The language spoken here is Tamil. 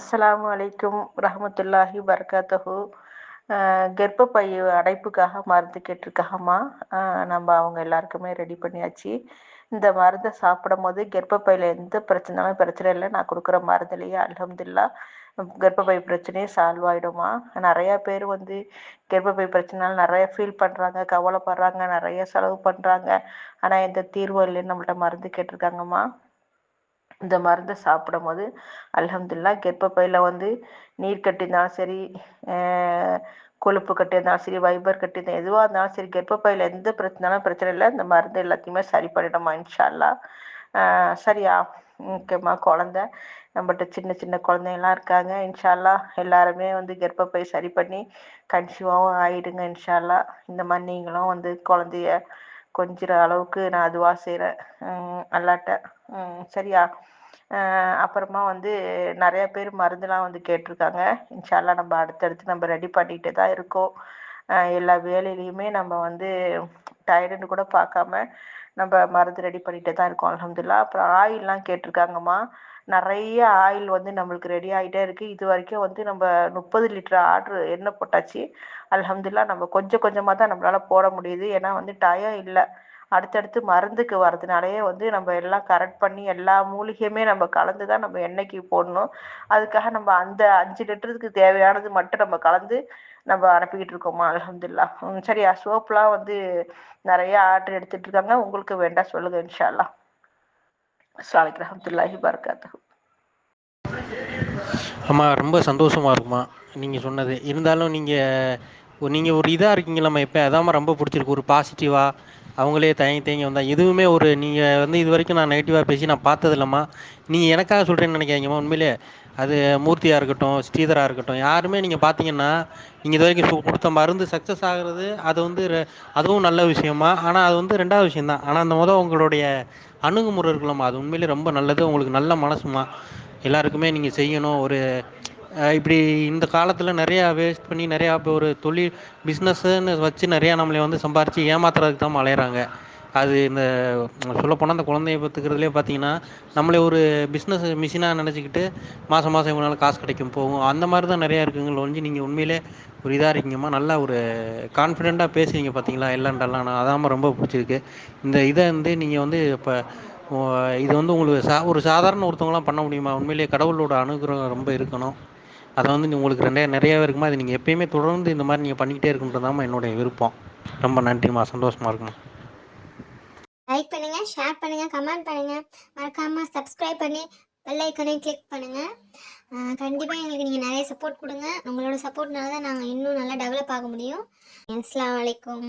அஸ்ஸலாமு அலைக்கும் ரஹமத்துல்லாஹி வபரகாத்துஹு. கர்ப்பப்பை அடைப்புக்காக மருந்து கேட்டிருக்காங்கம்மா. நம்ம அவங்க எல்லாருக்குமே ரெடி பண்ணியாச்சு. இந்த மருந்தை சாப்பிடும் போது கர்ப்பப்பையில் எந்த பிரச்சனையும் பிரச்சனை இல்லை. நான் கொடுக்குற மருந்துலேயே அல்ஹம்துலில்லா கர்ப்பப்பை பிரச்சனையே சால்வ் ஆகிடுமா. நிறையா பேர் கர்ப்பப்பை பிரச்சனைனால நிறைய ஃபீல் பண்ணுறாங்க, கவலைப்படுறாங்க, நிறைய செலவு பண்ணுறாங்க. ஆனால் எந்த தீர்வும் இல்லைன்னு நம்மள்ட்ட மருந்து கேட்டிருக்காங்கம்மா. இந்த மருந்தை சாப்பிடும் போது அல்ஹம்துலில்லா கர்ப்பப்பையில் நீர் கட்டி இருந்தாலும் சரி, கொழுப்பு கட்டி இருந்தாலும் சரி, வைபர் கட்டி இருந்தால் எதுவாக இருந்தாலும் சரி, கர்ப்பப்பையில் எந்த பிரச்சனை இல்லை. இந்த மருந்து எல்லாத்தையுமே சரி பண்ணிடுமா இன்ஷா அல்லாஹ். சரியா? ஓகேம்மா. நம்மகிட்ட சின்ன சின்ன குழந்தைங்களாம் இருக்காங்க. இன்ஷா அல்லாஹ் எல்லாருமே கர்ப்பப்பை சரி பண்ணி கன்சீவாகவும் ஆகிடுங்க இன்ஷா அல்லாஹ். இந்த மாதிரி நீங்களும் குழந்தைய கொஞ்சிற அளவுக்கு நான் அதுவாக செய்கிறேன் அல்லாட்ட. சரியா? அப்புறமா நிறைய பேர் மருந்துலாம் கேட்டிருக்காங்க. இன்ஷா அல்லாஹ் நம்ம அடுத்தடுத்து நம்ம ரெடி பண்ணிகிட்டே தான் இருக்கோம். எல்லா வேலையிலையுமே நம்ம டயர்டுன்னு கூட பார்க்காம நம்ம மருந்து ரெடி பண்ணிகிட்டே தான் இருக்கோம் அல்ஹம்துலில்லாஹ். அப்புறம் ஆயில்லாம் கேட்டிருக்காங்கம்மா. நிறைய ஆயில் நம்மளுக்கு ரெடி ஆகிட்டே இருக்குது. இது வரைக்கும் நம்ம 30 லிட்டர் ஆர்டர் எண்ணெய் போட்டாச்சு அல்ஹம்துலில்லாஹ். நம்ம கொஞ்சம் கொஞ்சமாக தான் நம்மளால் போட முடியுது. ஏன்னா டயம் இல்லை. அடுத்தடுத்து மருந்துக்கு வரதுனாலேயே நம்ம எல்லாம் கரெக்ட் பண்ணி எல்லா மூலிகையுமே நம்ம கலந்து தான் நம்ம எண்ணெய்க்கு போடணும். அதுக்காக நம்ம அந்த 5 லிட்டருக்கு தேவையானது மட்டும் நம்ம கலந்து நம்ம அனுப்பிக்கிட்டு இருக்கோமா அல்ஹம்துலில்லாஹ். சரியா? சோப்புலாம் நிறைய ஆர்டர் எடுத்துட்டு இருக்காங்க. உங்களுக்கு வேண்டாம் சொல்லுங்க இன்ஷா அல்லாஹ். அஸ்ஸலாமு அலைக்கும் ரஹ்மத்துல்லாஹி வபரகாத்துஹு. அம்மா ரொம்ப சந்தோஷமாக இருக்குமா நீங்கள் சொன்னது. இருந்தாலும் நீங்கள் ஒரு இதாக இருக்கீங்களம்மா. எப்போ அதாம்மா ரொம்ப பிடிச்சிருக்கு. ஒரு பாசிட்டிவாக அவங்களே தயங்கி தயங்கி வந்தால் எதுவுமே நீங்கள் இது வரைக்கும் நான் நெகட்டிவாக பேசி நான் பார்த்ததில்லம்மா. நீங்கள் எனக்காக சொல்கிறேன்னு நினைக்காதீங்கம்மா. உண்மையிலே அது மூர்த்தியாக இருக்கட்டும், ஸ்ரீதராக இருக்கட்டும், யாருமே நீங்கள் பார்த்தீங்கன்னா நீங்கள் இது வரைக்கும் கொடுத்த மருந்து சக்ஸஸ் ஆகிறது அது அதுவும் நல்ல விஷயமா. ஆனால் அது ரெண்டாவது விஷயந்தான். ஆனால் அந்த உங்களுடைய அணுகுமுறை இருக்கலாமா, அது உண்மையிலே ரொம்ப நல்லது. உங்களுக்கு நல்ல மனசுமா. எல்லாருக்குமே நீங்கள் செய்யணும். இப்படி இந்த காலத்தில் நிறையா வேஸ்ட் பண்ணி நிறையா இப்போ ஒரு தொழில் பிஸ்னஸ்ன்னு வச்சு நிறையா நம்மளை சம்பாரித்து ஏமாத்துறதுக்கு தான் அலையிறாங்க. அது இந்த சொல்லப்போனால் அந்த குழந்தைய பார்த்துக்கிறதுலே பார்த்தீங்கன்னா நம்மளே ஒரு பிஸ்னஸ் மிஷினாக நினச்சிக்கிட்டு மாதம் இவங்களால காசு கிடைக்கும் போகும். அந்த மாதிரி தான் நிறையா இருக்குங்கள ஒழிஞ்சு நீங்கள் உண்மையிலே ஒரு இதாக இருக்கீங்கம்மா. நல்லா ஒரு கான்ஃபிடெண்ட்டாக பேசுகிறீங்க பார்த்தீங்களா எல்லாண்டெல்லாம். நான் அதாம்மா ரொம்ப பிடிச்சிருக்கு. இந்த இதை நீங்கள் இப்போ இது உங்களுக்கு ஒரு சாதாரண ஒருத்தவங்களாம் பண்ண முடியுமா? உண்மையிலேயே கடவுளோட அனுகிரகம் ரொம்ப இருக்கணும். அதை உங்களுக்கு நிறையாவே இருக்குமா. அது நீங்கள் எப்பயுமே தொடர்ந்து இந்த மாதிரி நீங்கள் பண்ணிக்கிட்டே இருக்குன்றதாம்மா என்னுடைய விருப்பம். ரொம்ப நன்றிம்மா. சந்தோஷமாக இருக்குமா. லைக் பண்ணுங்க, ஷேர் பண்ணுங்க, கமெண்ட் பண்ணுங்க, மறக்காம சப்ஸ்கிரைப் பண்ணி பெல் ஐக்கனையும் கிளிக் பண்ணுங்க. கண்டிப்பாக எங்களுக்கு நீங்கள் நிறைய சப்போர்ட் கொடுங்க. உங்களோட சப்போர்ட்னால தான் நாங்கள் இன்னும் நல்லா டெவலப் ஆக முடியும். அஸ்ஸலாமு அலைக்கும்.